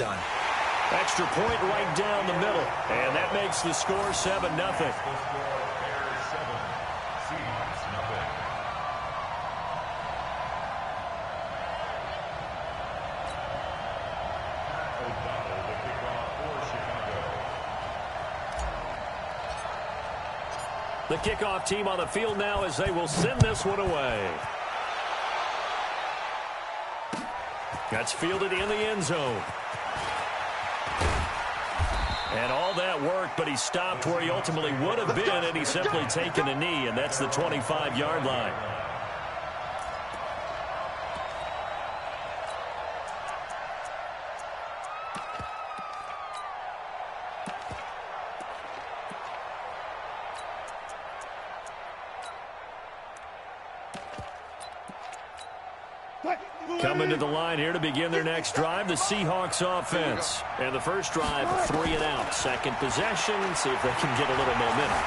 done. Extra point right down the middle, and that makes the score 7-0. The kickoff team on the field now as they will send this one away. That's fielded in the end zone. And all that work, but he stopped where he ultimately would have been, and he's simply taken a knee, and that's the 25-yard line. Coming to the line here to begin their next drive, the Seahawks offense. And the first drive, 3 and out. Second possession, see if they can get a little momentum.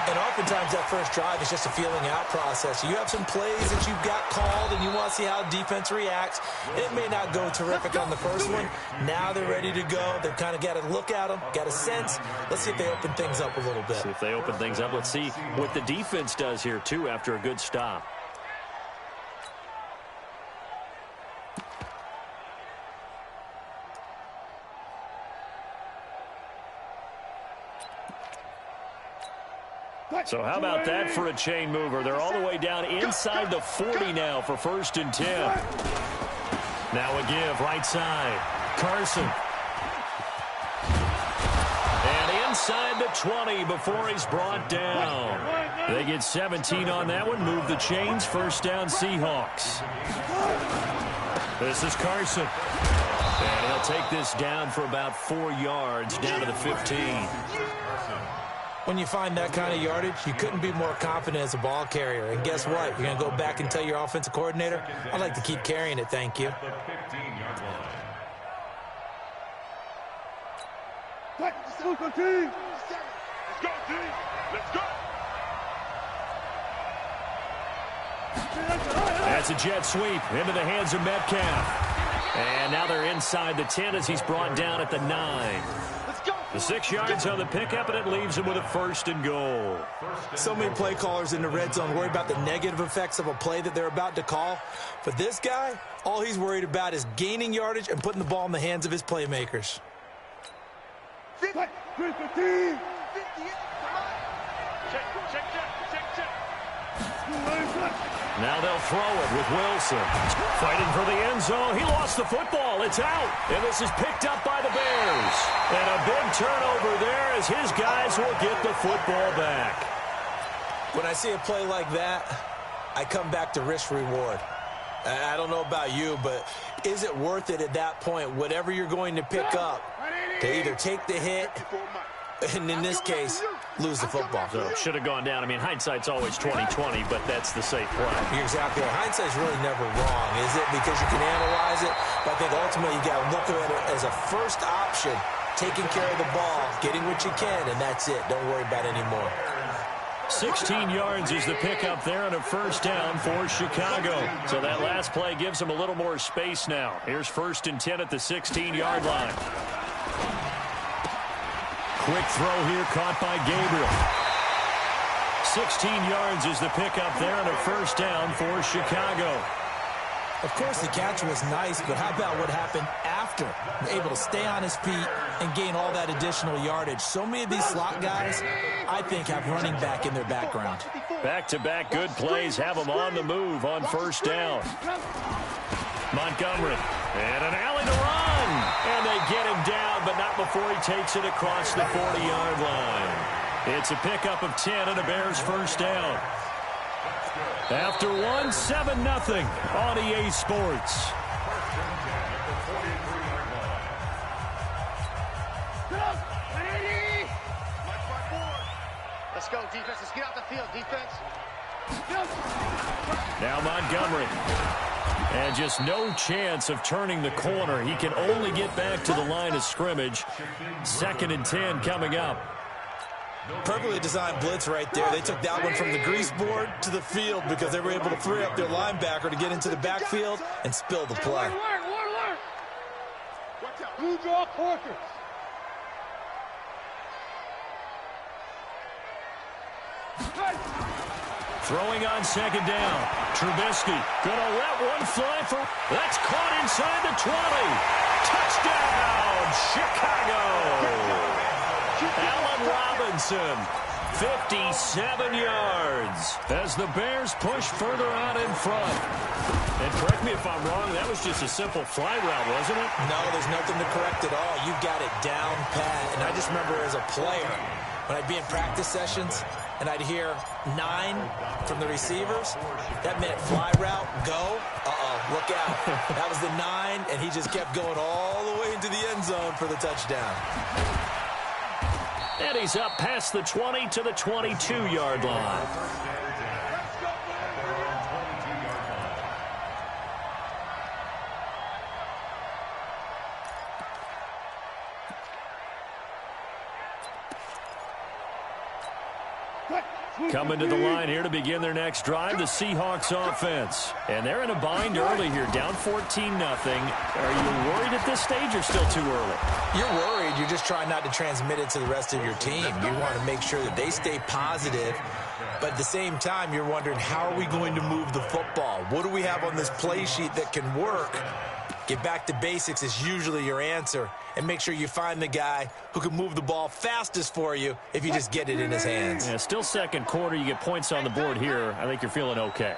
And oftentimes that first drive is just a feeling out process. You have some plays that you've got called and you want to see how defense reacts. It may not go terrific on the first one. Now they're ready to go. They've kind of got to look at them, got a sense. Let's see if they open things up a little bit. See if they open things up. Let's see what the defense does here, too, after a good stop. So how about that for a chain mover? They're all the way down inside the 40 now for 1st and 10. Now a give, right side. Carson. And inside the 20 before he's brought down. They get 17 on that one. Move the chains. 1st down, Seahawks. This is Carson. And he'll take this down for about 4 yards, down to the 15. When you find that kind of yardage, you couldn't be more confident as a ball carrier. And guess what? You're going to go back and tell your offensive coordinator, I'd like to keep carrying it, thank you. Let's go, team! Let's go! That's a jet sweep into the hands of Metcalf. And now they're inside the 10 as he's brought down at the 9. The 6 yards on the pickup, and it leaves him with a 1st and goal. So many play callers in the red zone worry about the negative effects of a play that they're about to call. But this guy, all he's worried about is gaining yardage and putting the ball in the hands of his playmakers. Now they'll throw it with Wilson. Fighting for the end zone. He lost the football. It's out. And this is picked up by the Bears. And a big turnover there as his guys will get the football back. When I see a play like that, I come back to risk-reward. I don't know about you, but is it worth it at that point, whatever you're going to pick up, to either take the hit, and in this case, lose the football? So should have gone down. I mean, hindsight's always 20/20, but that's the safe play. You're exactly right. Hindsight's really never wrong, is it? Because you can analyze it, but I think ultimately you got to look at it as a first option, taking care of the ball, getting what you can, and that's it. Don't worry about it anymore. 16 yards is the pickup there on a 1st down for Chicago. So that last play gives them a little more space now. Here's 1st and 10 at the 16-yard line. Quick throw here caught by Gabriel. 16 yards is the pickup there on a 1st down for Chicago. Of course, the catch was nice, but how about what happened after? Able to stay on his feet and gain all that additional yardage. So many of these slot guys, I think, have running back in their background. Back-to-back good plays have them on the move on 1st down. Montgomery, and an alley to run. And they get him down, but not before he takes it across the 40-yard line. It's a pickup of 10 and a Bears 1st down. After 1, 7-0 on EA Sports. Let's go, defense. Let's get out the field, defense. Now Montgomery. And just no chance of turning the corner. He can only get back to the line of scrimmage. 2nd and 10 coming up. Perfectly designed blitz right there. They took that one from the grease board to the field because they were able to free up their linebacker to get into the backfield and spill the play. You draw quarters. Throwing on second down. Trubisky gonna let one fly for... That's caught inside the 20. Touchdown, Chicago. Allen Robinson, 57 yards as the Bears push further out in front. And correct me if I'm wrong, that was just a simple fly route, wasn't it? No, there's nothing to correct at all. You got it down pat. And I just remember as a player, when I'd be in practice sessions and I'd hear 9 from the receivers, that meant fly route, go. Look out. That was the 9, and he just kept going all the way into the end zone for the touchdown. And he's up past the 20 to the 22-yard line. Coming to the line here to begin their next drive, the Seahawks offense. And they're in a bind early here, down 14-0. Are you worried at this stage or still too early? You're worried. You're just trying not to transmit it to the rest of your team. You want to make sure that they stay positive. But at the same time, you're wondering, how are we going to move the football? What do we have on this play sheet that can work? Get back to basics is usually your answer. And make sure you find the guy who can move the ball fastest for you if you just get it in his hands. Yeah, still second quarter. You get points on the board here. I think you're feeling okay.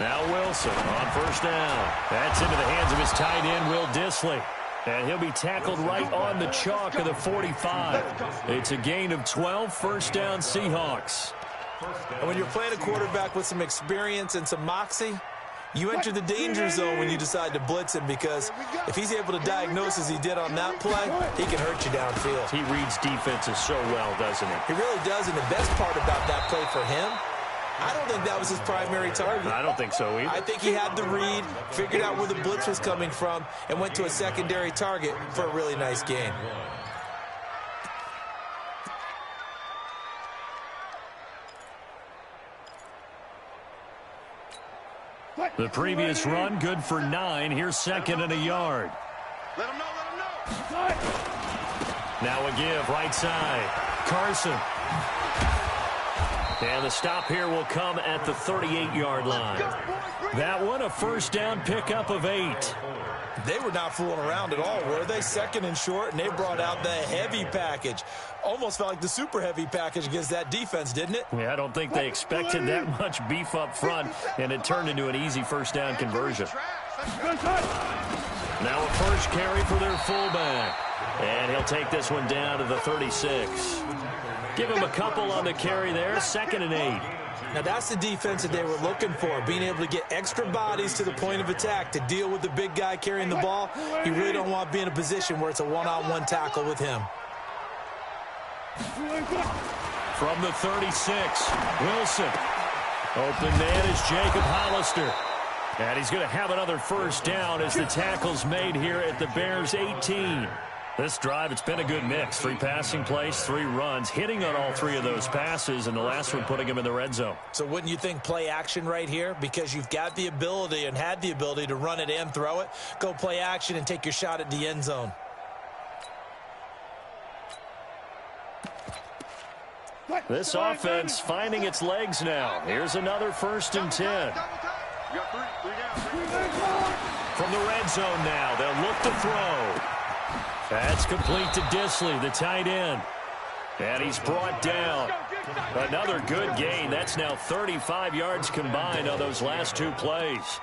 Now Wilson on first down. That's into the hands of his tight end, Will Dissly. And he'll be tackled right on the chalk of the 45. It's a gain of 12, first down Seahawks. And when you're playing a quarterback with some experience and some moxie, you enter the danger zone when you decide to blitz him, because if he's able to diagnose as he did on that play, he can hurt you downfield. He reads defenses so well, doesn't he? He really does, and the best part about that play for him, I don't think that was his primary target. I don't think so either. I think he had the read, figured out where the blitz was coming from, and went to a secondary target for a really nice gain. The previous run, good for 9. Here's second and a yard. Let him know, let him know. Now a give, right side. Carson. And the stop here will come at the 38-yard line. That one, a first down pickup of 8. They were not fooling around at all, were they? Second and short, and they brought out the heavy package. Almost felt like the super heavy package against that defense, didn't it? Yeah, I don't think they expected that much beef up front, and it turned into an easy first down conversion. Now a first carry for their fullback. And he'll take this one down to the 36. Give him a couple on the carry there, second and 8. Now that's the defense that they were looking for, being able to get extra bodies to the point of attack to deal with the big guy carrying the ball. You really don't want to be in a position where it's a one-on-one tackle with him. From the 36, Wilson. Open man is Jacob Hollister. And he's going to have another first down as the tackle's made here at the Bears' 18. This drive, it's been a good mix. 3 passing plays, 3 runs, hitting on all 3 of those passes, and the last one putting him in the red zone. So wouldn't you think play action right here? Because you've got the ability and had the ability to run it and throw it. Go play action and take your shot at the end zone. This offense finding its legs now. Here's another first and 10. From the red zone now, they'll look to throw. That's complete to Dissly, the tight end. And he's brought down. Another good gain. That's now 35 yards combined on those last 2 plays.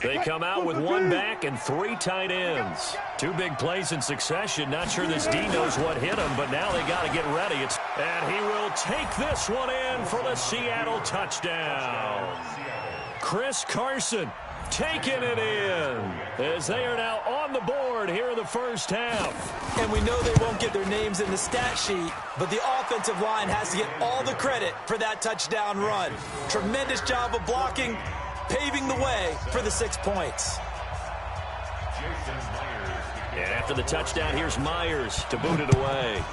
They come out with 1 back and 3 tight ends. 2 big plays in succession. Not sure this D knows what hit him, but now they got to get ready. And he will take this one in for the Seattle touchdown. Chris Carson taking it in as they are now on the board here in the first half. And we know they won't get their names in the stat sheet, but the offensive line has to get all the credit for that touchdown run. Tremendous job of blocking, paving the way for the 6 points. And after the touchdown, here's Myers to boot it away.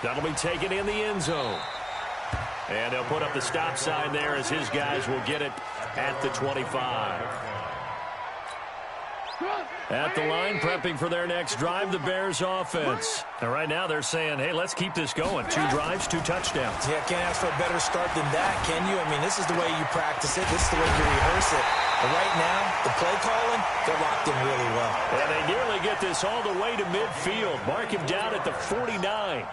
That'll be taken in the end zone. And he'll put up the stop sign there as his guys will get it at the 25. At the line, prepping for their next drive, the Bears offense. And right now they're saying, hey, let's keep this going. 2 drives, 2 touchdowns. Yeah, can't ask for a better start than that, can you? I mean, this is the way you practice it. This is the way you rehearse it. But right now, the play calling, they're locked in really well. And they nearly get this all the way to midfield. Mark him down at the 49.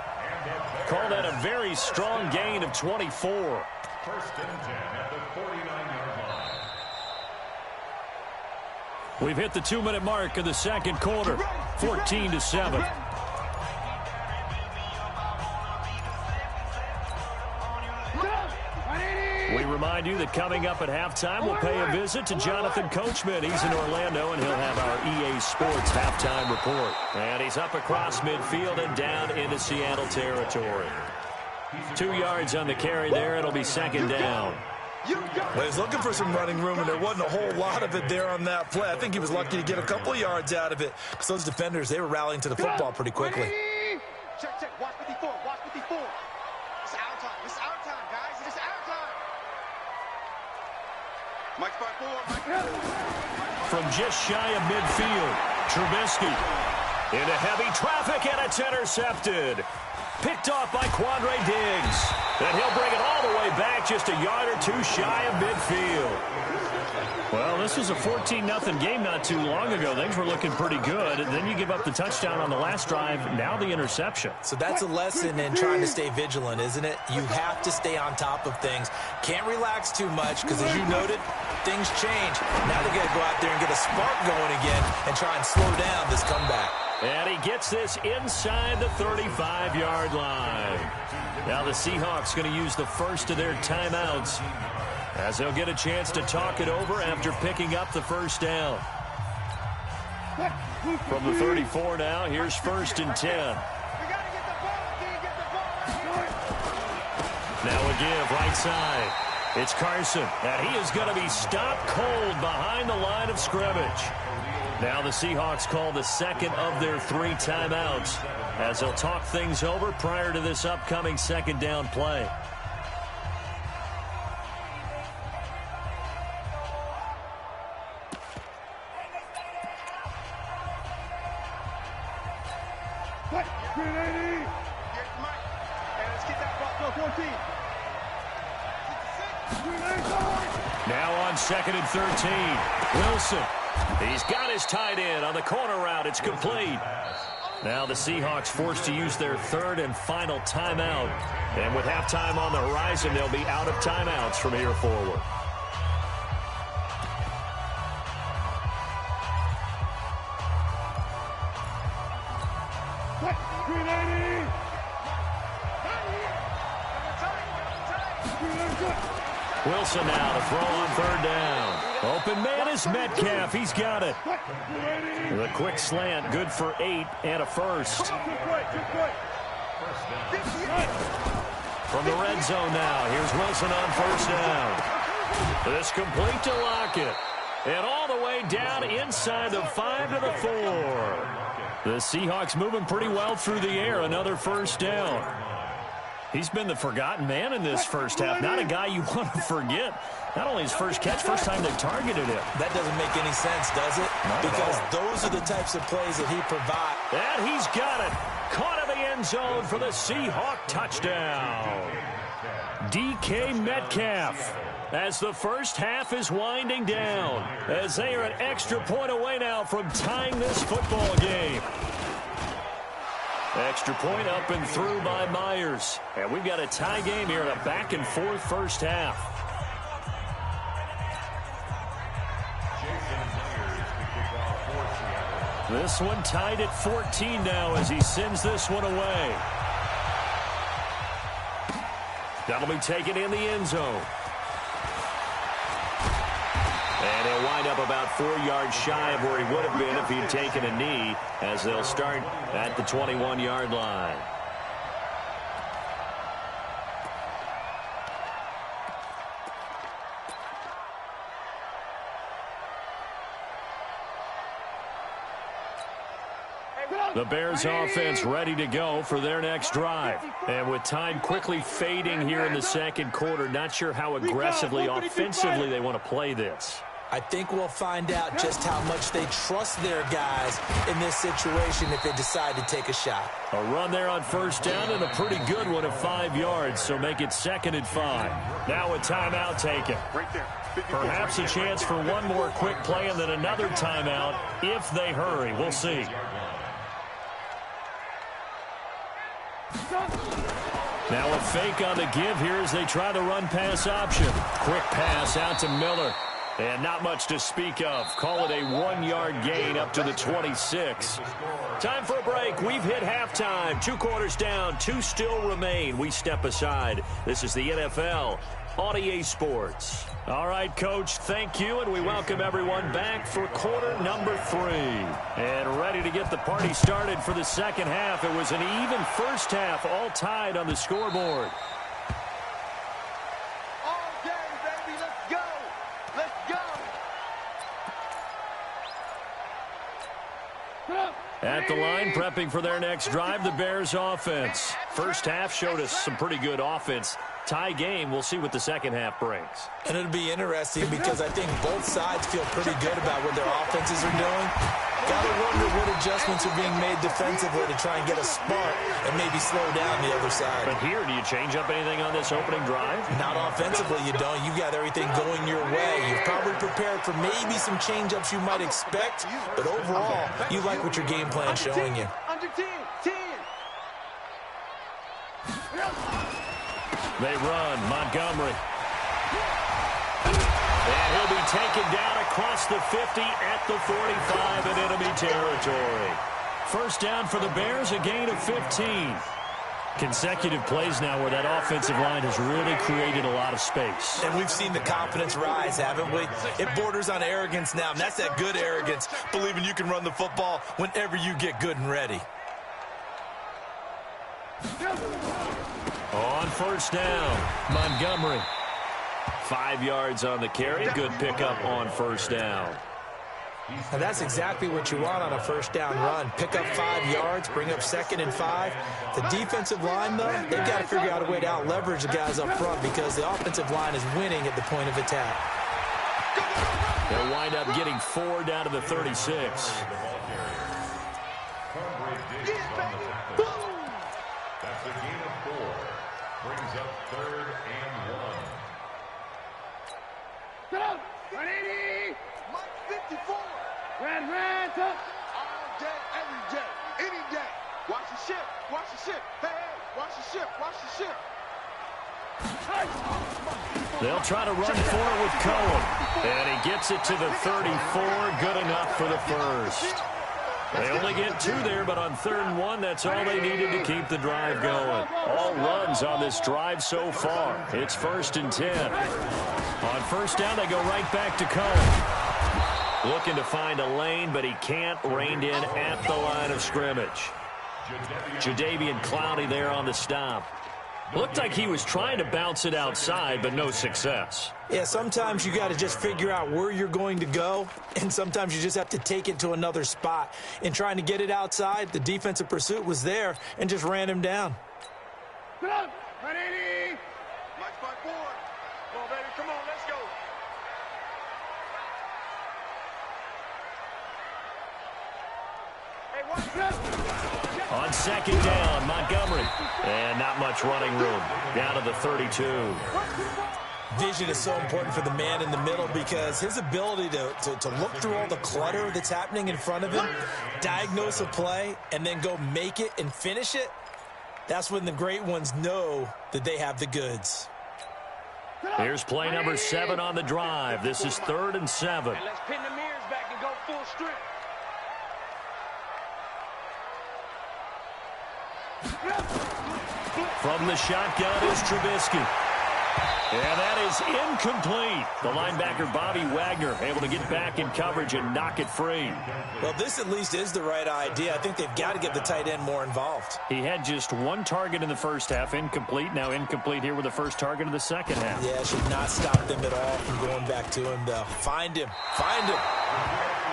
Call that a very strong gain of 24. First and 10 at the 49-yard line. We've hit the 2-minute mark of the second quarter, 14-7. We remind you that coming up at halftime, we'll pay a visit to Jonathan Coachman. He's in Orlando, and he'll have our EA Sports halftime report. And he's up across midfield and down into Seattle territory. 2 yards on the carry there. It'll be second down. Well, he's looking for some running room, and there wasn't a whole lot of it there on that play. I think he was lucky to get a couple of yards out of it because those defenders, they were rallying to the football pretty quickly. Check, check. Watch 54. Watch 54. It's our time. It's our time, guys. It's our time. Mike 5-4. From just shy of midfield, Trubisky into heavy traffic, and it's intercepted. Picked off by Quandre Diggs. And he'll bring it all the way back just a yard or 2 shy of midfield. Well, this was a 14-0 game not too long ago. Things were looking pretty good. And then you give up the touchdown on the last drive. Now the interception. So that's a lesson in trying to stay vigilant, isn't it? You have to stay on top of things. Can't relax too much because, as you noted, things change. Now they got to go out there and get a spark going again and try and slow down this comeback. And he gets this inside the 35-yard line. Now the Seahawks going to use the first of their timeouts as they'll get a chance to talk it over after picking up the first down. From the 34 now, here's 1st and 10. Now a give right side. It's Carson, and he is going to be stopped cold behind the line of scrimmage. Now the Seahawks call the second of their 3 timeouts as they'll talk things over prior to this upcoming second down play. Now on 2nd and 13, Wilson. He's got his tight end on the corner route. It's complete. Now the Seahawks forced to use their 3rd and final timeout. And with halftime on the horizon, they'll be out of timeouts from here forward. Wilson now to throw on 3rd down. Open man is Metcalf. He's got it. The quick slant, good for 8 and a first. From the red zone now, here's Wilson on 1st down. This complete to Lockett. And all the way down inside the 5 to the 4. The Seahawks moving pretty well through the air. Another 1st down. He's been the forgotten man in this first half. Not a guy you want to forget. Not only his first catch, first time they targeted him. That doesn't make any sense, does it? Because those are the types of plays that he provides. And he's got it. Caught in the end zone for the Seahawk touchdown. DK Metcalf. As the first half is winding down. As they are an extra point away now from tying this football game. Extra point up and through by Myers. And we've got a tie game here in a back-and-forth first half. This one tied at 14 now as he sends this one away. That'll be taken in the end zone. And he'll wind up about 4 yards shy of where he would have been if he'd taken a knee as they'll start at the 21-yard line. The Bears offense ready to go for their next drive. And with time quickly fading here in the second quarter, not sure how aggressively, offensively they want to play this. I think we'll find out just how much they trust their guys in this situation if they decide to take a shot. A run there on first down and a pretty good one of 5 yards, so make it 2nd and 5. Now a timeout taken. Right there. Perhaps a chance for one more quick play and then another timeout if they hurry. We'll see. Now a fake on the give here as they try the run-pass option. Quick pass out to Miller. And not much to speak of. Call it a 1-yard gain up to the 26. Time for a break. We've hit halftime. 2 quarters down. 2 still remain. We step aside. This is the NFL on EA Sports. All right, Coach, thank you, and we welcome everyone back for quarter number 3. And ready to get the party started for the second half. It was an even first half, all tied on the scoreboard. At the line, prepping for their next drive, the Bears offense. First half showed us some pretty good offense. Tie game, we'll see what the second half brings. And it'll be interesting because I think both sides feel pretty good about what their offenses are doing. Got to wonder what adjustments are being made defensively to try and get a spark and maybe slow down the other side. But here, do you change up anything on this opening drive? Not offensively, you don't. You got everything going your way. You've probably prepared for maybe some change-ups you might expect, but overall, you like what your game plan's showing you. Under 10, 10. They run. Montgomery. And he'll be taken down across the 50 at the 45 in enemy territory. First down for the Bears, a gain of 15. Consecutive plays now where that offensive line has really created a lot of space. And we've seen the confidence rise, haven't we? It borders on arrogance now, and that's that good arrogance, believing you can run the football whenever you get good and ready. On first down, Montgomery. 5 yards on the carry. Good pickup on first down. And that's exactly what you want on a first down run. Pick up 5 yards, bring up 2nd and 5. The defensive line, though, they've got to figure out a way to out-leverage the guys up front because the offensive line is winning at the point of attack. They'll wind up getting 4 down to the 36. That's a gain of 4. Brings up 3rd and 1. Get up! 180! Mike 54! Red, up! All day, every day, any day. Watch the ship, watch the ship. Hey, hey, watch the ship, watch the ship. They'll try to run for it with Cohen. And he gets it to the 34. Good enough for the first. They only get 2 there, but on 3rd and 1, that's all they needed to keep the drive going. All runs on this drive so far. It's 1st and 10. On first down, they go right back to Cohen. Looking to find a lane, but he can't. Reined in at the line of scrimmage. Jadeveon Clowney there on the stop. Looked like he was trying to bounce it outside, but no success. Yeah, sometimes you got to just figure out where you're going to go, and sometimes you just have to take it to another spot. In trying to get it outside, the defensive pursuit was there and just ran him down. Get up! 180! Mike 5-4. Come on, baby, come on, let's go. Hey, watch this! On second down, Montgomery. And not much running room. Down to the 32. Vision is so important for the man in the middle because his ability to look through all the clutter that's happening in front of him, diagnose a play, and then go make it and finish it, that's when the great ones know that they have the goods. Here's play number 7 on the drive. This is 3rd and 7. Let's pin the mirrors back and go full strength. From the shotgun is Trubisky. And that is incomplete. The linebacker, Bobby Wagner, able to get back in coverage and knock it free. Well, this at least is the right idea. I think they've got to get the tight end more involved. He had just one target in the first half, incomplete. Now incomplete here with the first target of the second half. Yeah, should not stop them at all from going back to him, though. Find him. Find him.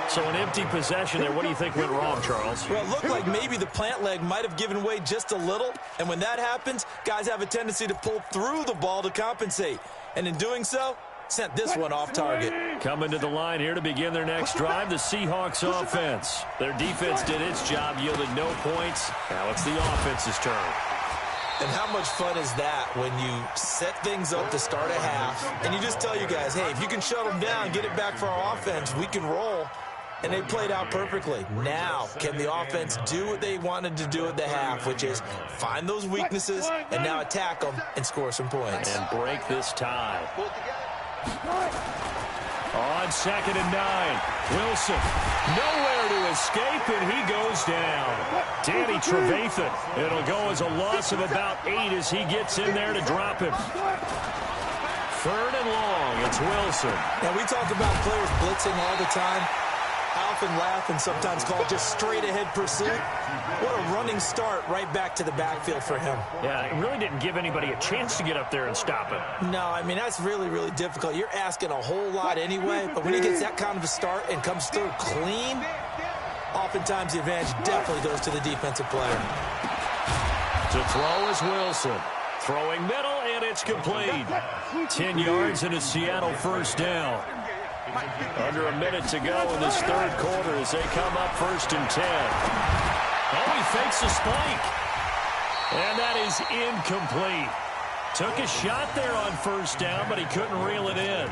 So an empty possession there. What do you think went wrong, Charles? Well, it looked like maybe the plant leg might have given way just a little. And when that happens, guys have a tendency to pull through the ball to compensate. And in doing so, sent this one off target. Coming to the line here to begin their next drive, the Seahawks offense. Their defense did its job, yielded no points. Now it's the offense's turn. And how much fun is that when you set things up to start a half, and you just tell you guys, hey, if you can shut them down, get it back for our offense, we can roll. And they played out perfectly. Now, can the offense do what they wanted to do at the half, which is find those weaknesses and now attack them and score some points. And break this tie. On 2nd and 9, Wilson nowhere to escape, and he goes down. Danny Trevathan. It'll go as a loss of about 8 as he gets in there to drop him. 3rd and long, it's Wilson. Now, we talk about players blitzing all the time. I often laugh and sometimes call it just straight-ahead pursuit. What a running start right back to the backfield for him. Yeah, it really didn't give anybody a chance to get up there and stop him. No, I mean, that's really, really difficult. You're asking a whole lot anyway, but when he gets that kind of a start and comes through clean, oftentimes the advantage definitely goes to the defensive player. To throw is Wilson. Throwing middle, and it's complete. 10 yards and a Seattle first down. Under a minute to go in this third quarter as they come up 1st and 10. Oh, he fakes a spike. And that is incomplete. Took a shot there on 1st down, but he couldn't reel it in.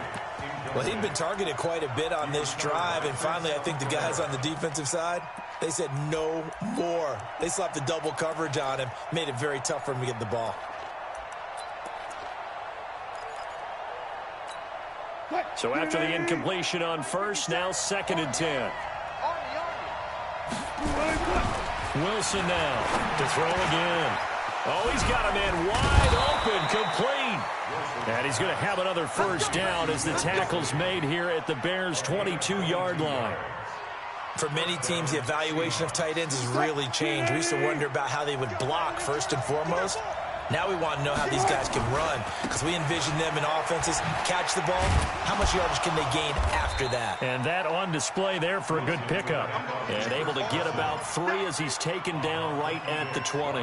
Well, he'd been targeted quite a bit on this drive, and finally I think the guys on the defensive side, they said no more. They slapped the double coverage on him, made it very tough for him to get the ball. So after the incompletion on 1st, now 2nd and 10. Wilson now to throw again. Oh, he's got a man wide open, complete. And he's going to have another first down as the tackle's made here at the Bears' 22-yard line. For many teams, the evaluation of tight ends has really changed. We used to wonder about how they would block first and foremost. Now we want to know how these guys can run because we envision them in offenses catch the ball. How much yardage can they gain after that? And that on display there for a good pickup. And able to get about 3 as he's taken down right at the 20.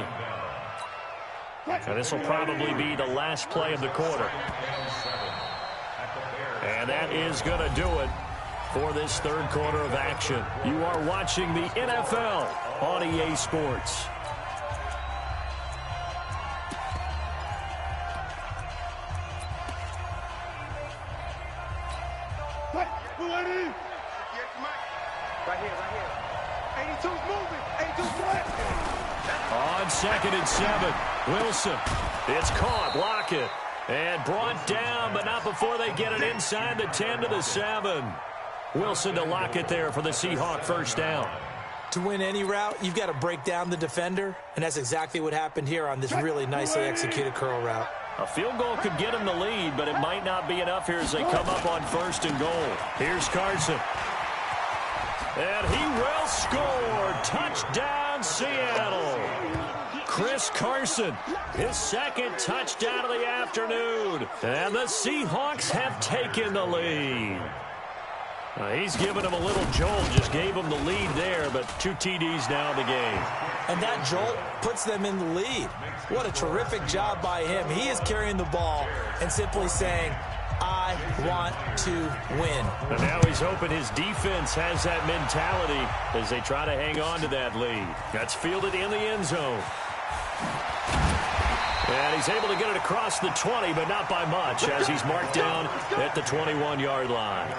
Now this will probably be the last play of the quarter. And that is going to do it for this third quarter of action. You are watching the NFL on EA Sports. Right here. 82's moving. 82's left. On 2nd and 7, Wilson. It's caught. Block it. And brought down, but not before they get it inside the 10 to the 7. Wilson to lock it there for the Seahawk first down. To win any route, you've got to break down the defender, and that's exactly what happened here on this really nicely executed curl route. A field goal could get him the lead, but it might not be enough here as they come up on 1st and goal. Here's Carson. And he will score. Touchdown, Seattle. Chris Carson, his 2nd touchdown of the afternoon. And the Seahawks have taken the lead. He's given him a little jolt, just gave him the lead there, but 2 TDs now in the game. And that jolt puts them in the lead. What a terrific job by him. He is carrying the ball and simply saying, I want to win. And now he's hoping his defense has that mentality as they try to hang on to that lead. That's fielded in the end zone. And he's able to get it across the 20, but not by much as he's marked down at the 21-yard line.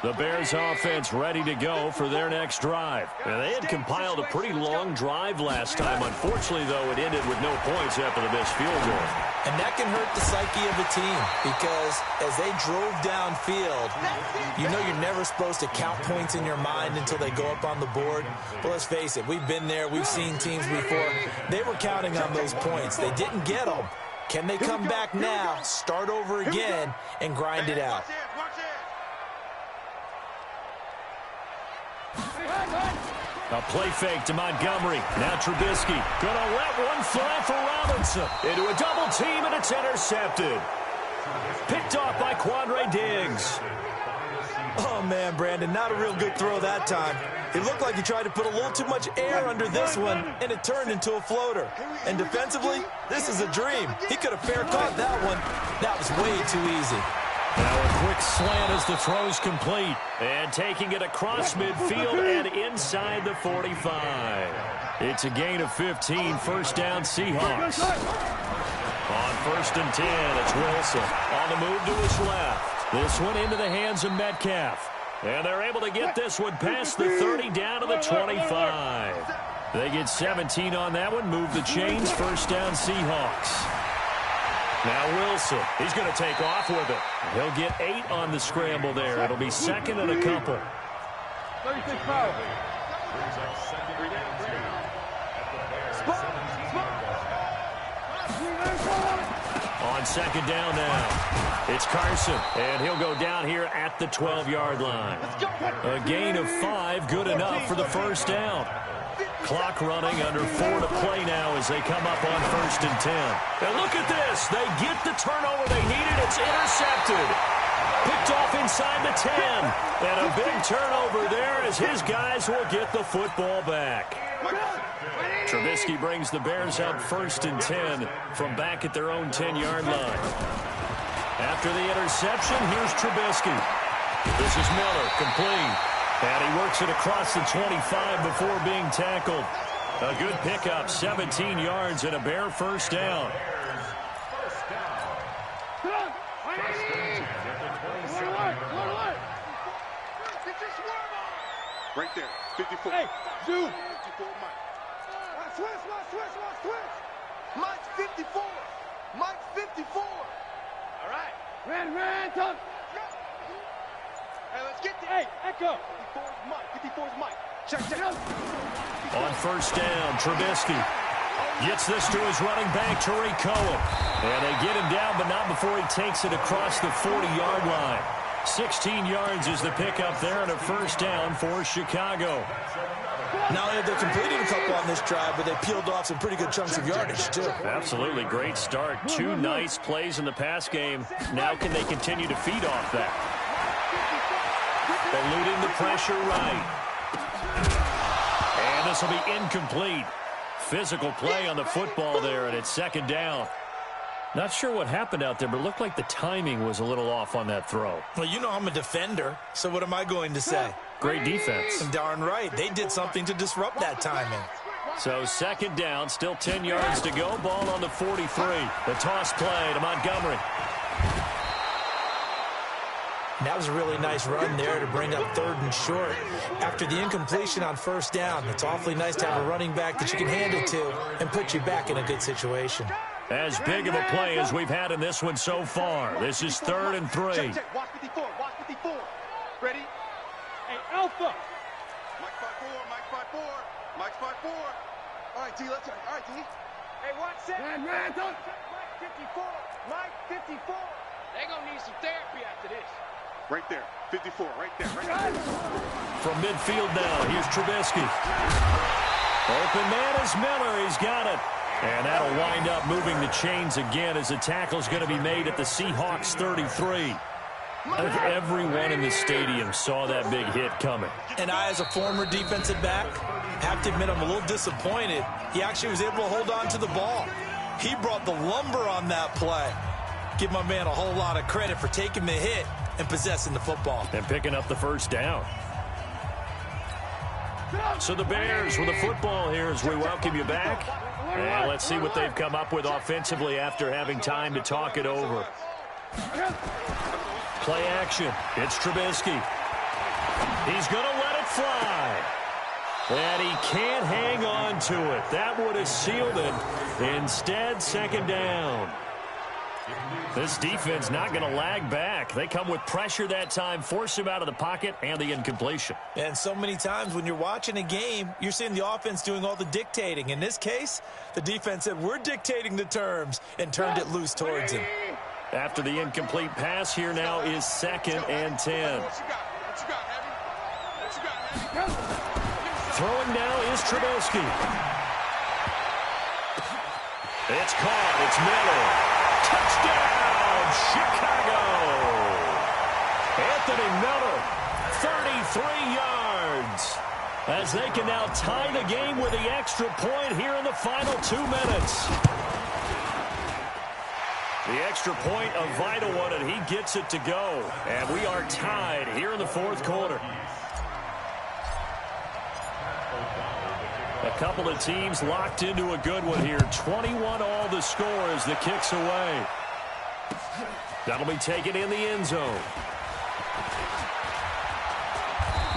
The Bears offense ready to go for their next drive. And they had compiled a pretty long drive last time. Unfortunately, though, it ended with no points after the missed field goal. And that can hurt the psyche of a team because as they drove downfield, you know you're never supposed to count points in your mind until they go up on the board. But let's face it, we've been there. We've seen teams before. They were counting on those points. They didn't get them. Can they come back now, start over again, and grind it out? A play fake to Montgomery. Now Trubisky gonna let one fly for Robinson. Into a double team, and it's intercepted. Picked off by Quandre Diggs. Oh, man, Brandon, not a real good throw that time. It looked like he tried to put a little too much air under this one, and it turned into a floater. And defensively, this is a dream. He could have fair caught that one. That was way too easy. Now a quick slant as the throw's complete. And taking it across midfield and inside the 45. It's a gain of 15, first down Seahawks. On 1st and 10, it's Wilson. On the move to his left. This one into the hands of Metcalf. And they're able to get this one past the 30 down to the 25. They get 17 on that one, move the chains, first down Seahawks. Now Wilson, he's going to take off with it. He'll get 8 on the scramble there. It'll be second and a couple. 36 power. On second down now, it's Carson, and he'll go down here at the 12-yard line. A gain of 5, good enough for the first down. Clock running, under 4 to play now as they come up on 1st and 10. And look at this. They get the turnover they needed. It's intercepted. Picked off inside the 10. And a big turnover there as his guys will get the football back. Trubisky brings the Bears out 1st and 10 from back at their own 10-yard line. After the interception, here's Trubisky. This is Miller, complete. And he works it across the 25 before being tackled. A good pickup, 17 yards and a Bear first down. Right there, 54. Hey, zoom. 54, Mike. Switch. Mike's 54. Mike's 54. All right. Ran, tough. Hey, let's get there. Hey, echo. 54's Mike. 54's Mike. Check. On first down, Trubisky gets this to his running back, Tariq Cohen. And they get him down, but not before he takes it across the 40-yard line. 16 yards is the pickup there, and a first down for Chicago. Not only have they completed a couple on this drive, but they peeled off some pretty good chunks of yardage, too. Absolutely great start. 2 nice plays in the pass game. Now can they continue to feed off that? Eluding the pressure right. And this will be incomplete. Physical play on the football there, and it's second down. Not sure what happened out there, but it looked like the timing was a little off on that throw. Well, you know I'm a defender, so what am I going to say? Great defense. Darn right. They did something to disrupt that timing. So second down, still 10 yards to go. Ball on the 43. The toss play to Montgomery. That was a really nice run there to bring up 3rd and short. After the incompletion on first down, it's awfully nice to have a running back that you can hand it to and put you back in a good situation. As big of a play as we've had in this one so far. This is 3rd and 3. Check. Watch 54. Ready? Hey, Alpha. Mike 5-4. Mike's 5-4. All right, D, let's go. All right, D. Hey, watch that. Ran, don't. Mike 54. Mike 54. They're going to need some therapy after this. Right there. 54. Right there. From midfield now, here's Trubisky. Open man is Miller. He's got it. And that'll wind up moving the chains again as the tackle's going to be made at the Seahawks 33. Everyone in the stadium saw that big hit coming. And I, as a former defensive back, have to admit I'm a little disappointed. He actually was able to hold on to the ball. He brought the lumber on that play. Give my man a whole lot of credit for taking the hit and possessing the football. And picking up the first down. So the Bears with the football here as we welcome you back. And let's see what they've come up with offensively after having time to talk it over. Play action. It's Trubisky. He's going to let it fly. And he can't hang on to it. That would have sealed it. Instead, second down. This defense not going to lag back. They come with pressure that time, force him out of the pocket, and the incompletion. And so many times when you're watching a game, you're seeing the offense doing all the dictating. In this case, the defense said, we're dictating the terms, and turned it loose towards him. After the incomplete pass, here now is 2nd and 10. Throwing now is Trubisky. It's caught. It's Miller. Touchdown, Chicago. Anthony Miller, 33 yards. As they can now tie the game with the extra point here in the final 2 minutes. The extra point, a vital one, and he gets it to go. And we are tied here in the 4th quarter. A couple of teams locked into a good one here. 21 all the score as the kick's away. That'll be taken in the end zone.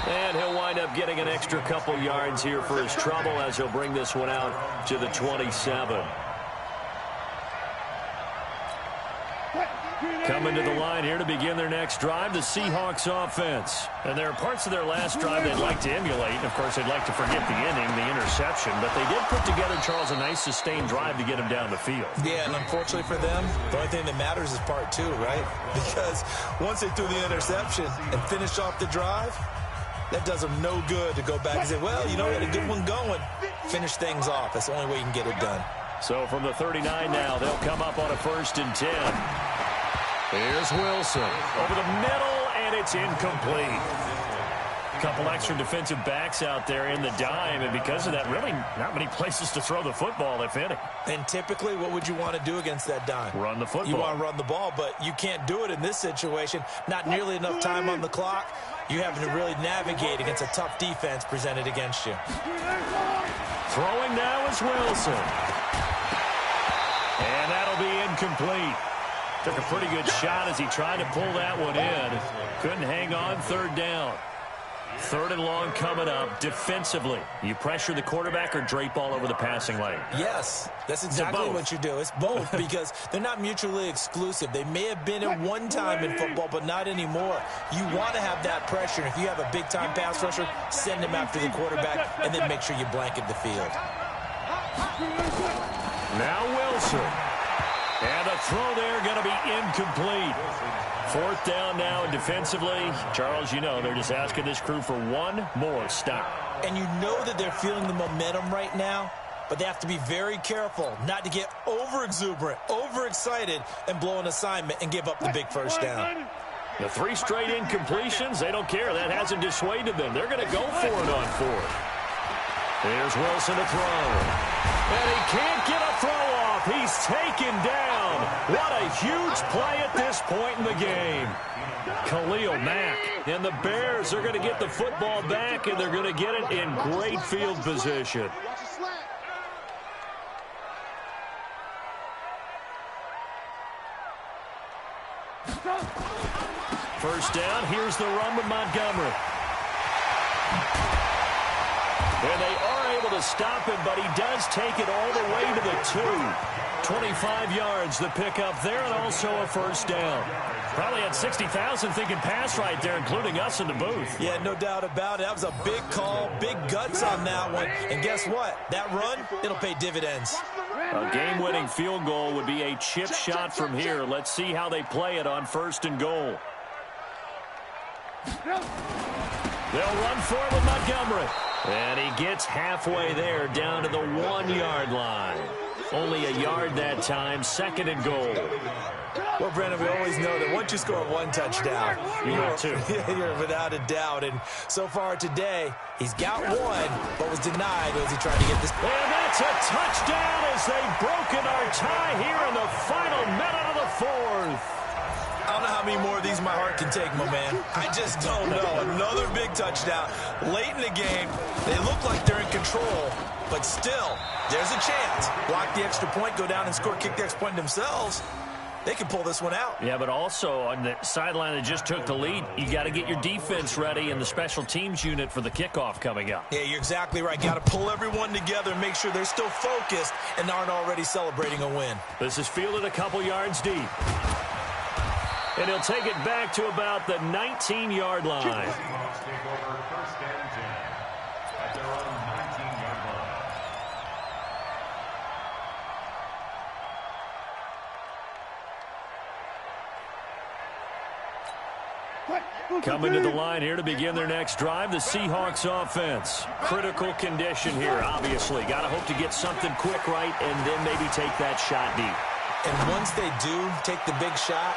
And he'll wind up getting an extra couple yards here for his trouble as he'll bring this one out to the 27. Coming to the line here to begin their next drive, the Seahawks offense. And there are parts of their last drive they'd like to emulate. Of course, they'd like to forget the inning, the interception. But they did put together, Charles, a nice sustained drive to get him down the field. Yeah, and unfortunately for them, the only thing that matters is part 2, right? Because once they threw the interception and finished off the drive, that does them no good to go back and say, well, you know, we had a good one going. Finish things off. That's the only way you can get it done. So from the 39 now, they'll come up on a 1st and 10. Here's Wilson over the middle, and it's incomplete. A couple extra defensive backs out there in the dime, and because of that, really not many places to throw the football, if any. And typically, what would you want to do against that dime? Run the football. You want to run the ball, but you can't do it in this situation. Not nearly enough time on the clock. You having to really navigate against a tough defense presented against you. Throwing now is Wilson. And that'll be incomplete. Took a pretty good shot as he tried to pull that one in. Couldn't hang on, 3rd down. 3rd and long coming up. Defensively, you pressure the quarterback or drape all over the passing lane? Yes, that's exactly what you do. It's both because they're not mutually exclusive. They may have been at one time in football, but not anymore. You want to have that pressure. If you have a big-time pass rusher, send him after the quarterback, and then make sure you blanket the field. Now Wilson. And a throw there going to be incomplete. 4th down now, and defensively, Charles, you know, they're just asking this crew for one more stop. And you know that they're feeling the momentum right now, but they have to be very careful not to get over-exuberant, over-excited, and blow an assignment and give up the big 1st down. The 3 straight incompletions, they don't care. That hasn't dissuaded them. They're going to go for it on 4th. Here's Wilson to throw. And he can't get a throw off. He's taken down. What a huge play at this point in the game. Khalil Mack and the Bears are going to get the football back, and they're going to get it in great field position. First down, here's the run with Montgomery. And they are able to stop him, but he does take it all the way to the 2. 25 yards, the pickup there, and also a 1st down. Probably had 60,000 thinking pass right there, including us in the booth. Yeah, no doubt about it. That was a big call, big guts on that one. And guess what? That run, it'll pay dividends. A game-winning field goal would be a chip shot from here. Let's see how they play it on 1st and goal. They'll run for it with Montgomery. And he gets halfway there, down to the 1-yard line. Only a yard that time, 2nd and goal. Well, Brandon, we always know that once you score 1 touchdown, you're without a doubt. And so far today, he's got 1, but was denied as he tried to get this. And that's a touchdown as they've broken our tie here in the final minute of the 4th. I don't know how many more of these my heart can take, my man. I just don't know. Another big touchdown late in the game. They look like they're in control, but still, there's a chance. Block the extra point, go down and score, kick the extra point themselves. they can pull this one out. Yeah, but also on the sideline that just took the lead, you got to get your defense ready and the special teams unit for the kickoff coming up. Yeah, you're exactly right. Got to pull everyone together and make sure they're still focused and aren't already celebrating a win. This is fielded a couple yards deep. And he'll take it back to about the 19-yard line. Seahawks take over 1st and 10 at their own 19-yard line. Coming to the line here to begin their next drive, the Seahawks offense. Critical condition here, obviously. Got to hope to get something quick right and then maybe take that shot deep. And once they do take the big shot,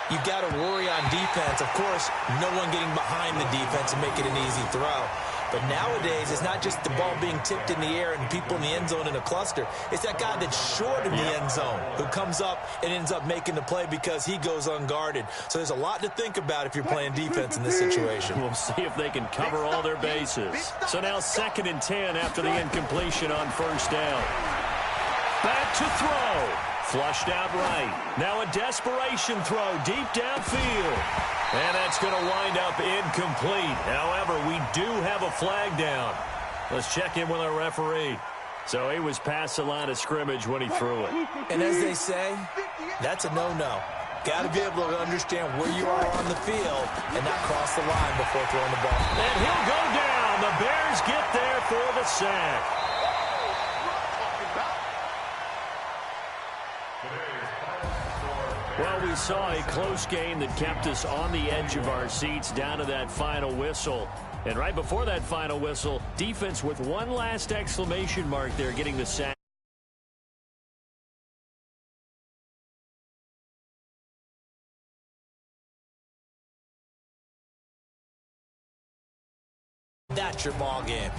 you've got to worry on defense. Of course, no one getting behind the defense and make it an easy throw. But nowadays, it's not just the ball being tipped in the air and people in the end zone in a cluster. It's that guy that's short in the end zone who comes up and ends up making the play because he goes unguarded. So there's a lot to think about if you're playing defense in this situation. We'll see if they can cover all their bases. So now 2nd and 10 after the incompletion on 1st down. Back to throw. Flushed out right. Now a desperation throw deep downfield. And that's going to wind up incomplete. However, we do have a flag down. Let's check in with our referee. So he was past the line of scrimmage when he threw it. And as they say, that's a no-no. Got to be able to understand where you are on the field and not cross the line before throwing the ball. And he'll go down. The Bears get there for the sack. Well, we saw a close game that kept us on the edge of our seats down to that final whistle. And right before that final whistle, defense with one last exclamation mark there getting the sack. That's your ball game.